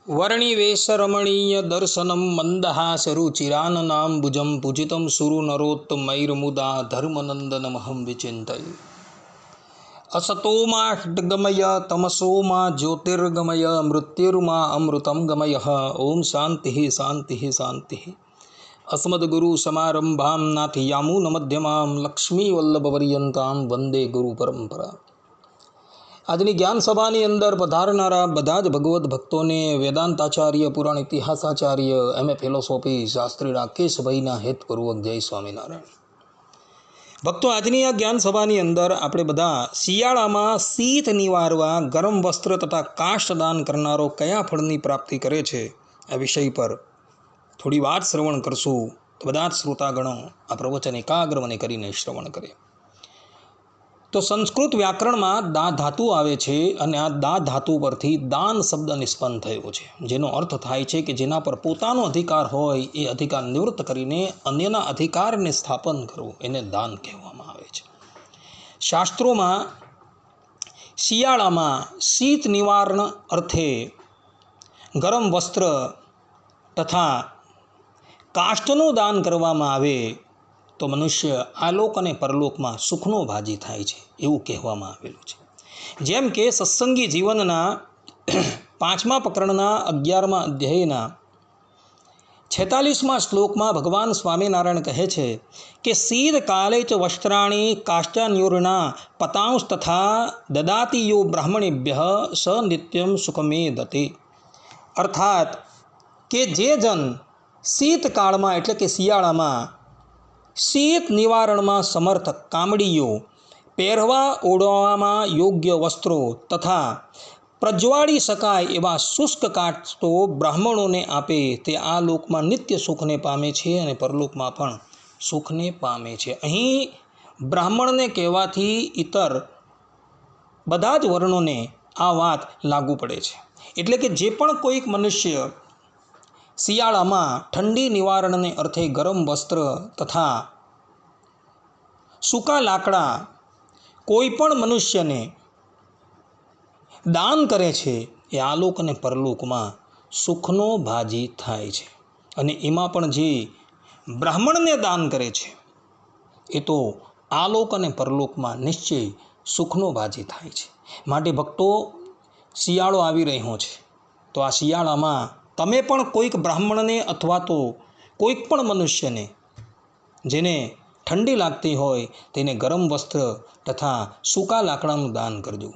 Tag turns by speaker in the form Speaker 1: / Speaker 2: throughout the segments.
Speaker 1: वर्णिवेशरमणीय दर्शनं मन्दहासरुचिराननाम्बुजं पूजितं सुरनरोत्तमैर्मुदा धर्मनन्दनमहं विचिन्तये। असतो मा षड्गमय तमसो मा ज्योतिर्गमय मृत्युर्मा अमृतं गमयः। ओम शान्तिः शान्तिः शान्तिः। अस्मद्गुरुसमारम्भां नाथयामुनमध्यमां लक्ष्मीवल्लभपर्यन्तां वन्दे गुरुपरम्परा। આજની જ્ઞાન સભાની અંદર પધારનારા બધા જ ભગવદ્ ભક્તોને વેદાંતાચાર્ય પુરાણ ઇતિહાસાચાર્ય એમએ ફિલોસોફી શાસ્ત્રી રાકેશભાઈના હેતપૂર્વક જય સ્વામિનારાયણ। ભક્તો, આજની આ જ્ઞાન સભાની અંદર આપણે બધા શિયાળામાં શીત નિવારવા ગરમ વસ્ત્ર તથા કાષ્ઠદાન કરનારો કયા ફળની પ્રાપ્તિ કરે છે આ વિષય પર થોડી વાત શ્રવણ કરશું। તો બધા જ શ્રોતાગણો આ પ્રવચન એકાગ્ર મને કરીને શ્રવણ કરે। તો સંસ્કૃત વ્યાકરણમાં દા ધાતુ આવે છે અને આ દા ધાતુ પરથી દાન શબ્દ નિષ્પન્ન થયો છે, જેનો અર્થ થાય છે કે જેના પર પોતાનો અધિકાર હોય એ અધિકાર નિવૃત્ત કરીને અન્યના અધિકારને સ્થાપન કરવું, એને દાન કહેવામાં આવે છે। શાસ્ત્રોમાં શિયાળામાં શીત નિવારણ અર્થે ગરમ વસ્ત્ર તથા કાષ્ઠનું દાન કરવામાં આવે તો મનુષ્ય આલોક અને પરલોકમાં સુખનો ભાજી થાય છે એવું કહેવામાં આવેલું છે। જેમ કે સત્સંગી જીવનના 5મા પ્રકરણના 11મા અધ્યાયના 46મા શ્લોકમાં ભગવાન સ્વામિનારાયણ કહે છે કે શીતકાલે ચ વસ્ત્રાણી કાષ્ઠાન્યુર્ણા પતાંશ તથા દદાતિ યો બ્રાહ્મણેભ્ય સ નિત્યમ સુખમેદતે। અર્થાત કે જે જન શીતકાળમાં એટલે કે શિયાળામાં શીત નિવારણમાં સમર્થ કામડીઓ, પહેરવા ઓઢવામાં યોગ્ય વસ્ત્રો તથા પ્રજ્વાળી શકાય એવા શુષ્ક કાષ્ઠો બ્રાહ્મણોને આપે તે આ લોકમાં નિત્ય સુખને પામે છે અને પરલોકમાં પણ સુખને પામે છે। અહીં બ્રાહ્મણને કહેવાથી ઇતર બધા જ વર્ણોને આ વાત લાગુ પડે છે। એટલે કે જે પણ કોઈક મનુષ્ય શિયાળામાં ઠંડી નિવારણને અર્થે ગરમ વસ્ત્ર તથા સૂકા લાકડા કોઈ પણ મનુષ્યને દાન કરે છે એ આલોક અને પરલોકમાં સુખનો ભાજી થાય છે। અને એમાં પણ જે બ્રાહ્મણને દાન કરે છે એ તો આલોક અને પરલોકમાં નિશ્ચય સુખનો ભાજી થાય છે। માટે ભક્તો, શિયાળો આવી રહ્યો છે તો આ શિયાળામાં તમે પણ કોઈક બ્રાહ્મણને અથવા તો કોઈક પણ મનુષ્યને જેને ઠંડી લાગતી હોય તેને ગરમ વસ્ત્ર તથા સૂકા લાકડાનું દાન કરજો,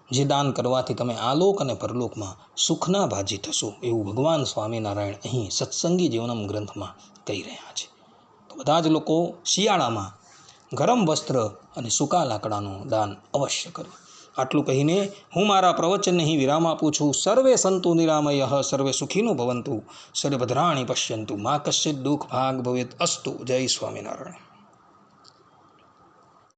Speaker 1: જે દાન કરવાથી તમે આલોક અને પરલોકમાં સુખના ભાજી થશો એવું ભગવાન સ્વામિનારાયણ અહીં સત્સંગી જીવનમ ગ્રંથમાં કહી રહ્યા છે। તો બધા જ લોકો શિયાળામાં ગરમ વસ્ત્ર અને સૂકા લાકડાનું દાન અવશ્ય કરો। આટલું કહીને હું મારા પ્રવચનને અહીં વિરામ આપું છું। સર્વે સંતુ નિરામયઃ, સર્વે સુખીનો ભવંતુ, સર્વે ભદ્રાણિ પશ્યન્તુ, મા કશ્ચિત દુઃખ ભાગ ભવેત અસ્તુ। જય સ્વામિનારાયણ।